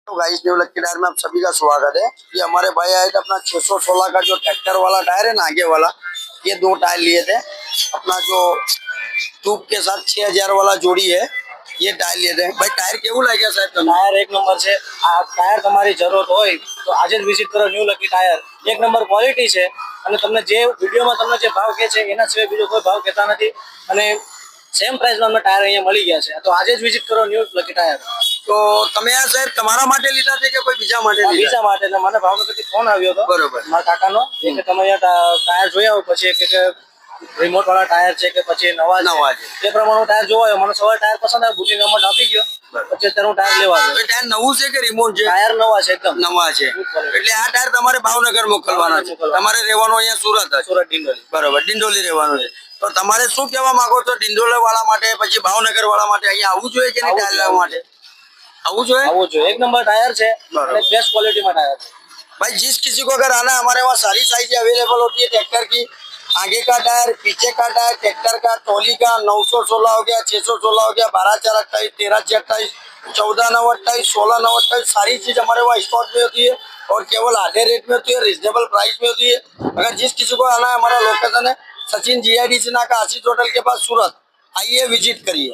तो guys new lucky tyre में आप सभी का स्वागत है। ये हमारे भाई आए थे अपना 616 का जो ट्रैक्टर वाला टायर है ना आगे वाला, ये 2 टायर लिए थे। अपना जो ट्यूब के साथ 6000 वाला जोड़ी है, ये टायर लिए थे। भाई टायर केवल लाग्या साहब? टायर एक नंबर છે। આ ટાયર તમારી જરૂરત હોય તો આજે જ વિઝિટ કરો ન્યુ લકી ટાયર। એક નંબર ક્વોલિટી છે અને તમને જે વિડીયોમાં તમને જે ભાવ કહે છે એના સિવાય બીજો કોઈ ભાવ કહેતા નથી અને સેમ પ્રાઇસમાં અમને ટાયર અહીંયા મળી ગયા છે। તો આજે જ વિઝિટ કરો ન્યુ લકી ટાયર। તો તમે આ સાહેબ તમારા માટે લીધા છે કે કોઈ બીજા માટે લીધા? બીજા માટે એટલે મને ભાવનગરથી ફોન આવ્યો હતો બરોબર। મારા કાકાનો કે તમે અહીંયા ટાયર જોઈ આવો, પછી કે રિમોટ વાળા ટાયર છે કે પછી નવા છે, તે પ્રમાણે ટાયર જોવા આવ્યો। મને સવારે ટાયર પસંદ આવ્યો, બુકિંગ અમાઉન્ટ આપી ગયો, પછી અત્યારે હું ટાયર લેવા આવ્યો। ટાયર નવું છે કે રિમોટ છે? ટાયર નવા છે, એકદમ નવા છે। એટલે આ ટાયર તમારે ભાવનગર મોકલવાના છે, તમારે રહેવાનું અહીંયા સુરત જ? સુરત ડિંડોલી। બરોબર, ડિંડોલી રહેવાનું છે। તો તમારે શું કહેવા માંગો છો ડિંડોલી વાળા માટે, પછી ભાવનગર વાળા માટે? અહીંયા આવવું જોઈએ કે નહીં ટાયર લેવા માટે? આવવું જોઈએ, આવવું જોઈએ। એક નંબર ટાયર છે અને बेस्ट क्वालिटी में टायर है। भाई जिस किसी को अगर आना है हमारे वहाँ सारी साइजें अवेलेबल होती है ट्रैक्टर की। आगे का टायर, पीछे का टायर, ट्रैक्टर का, ट्रॉली का 916 हो गया, 616 हो गया, 12/4 28, 13/6 28, 14/9 28, 16/9 28, सारी चीज हमारे वहाँ स्टॉक में होती है और केवल आधे रेट में होती है, रिजनेबल प्राइस में होती है। अगर जिस किसी को आना है, हमारा लोकेशन है सचिन GIDC नाका आशीष होटल के पास सूरत, आइए विजिट करिए।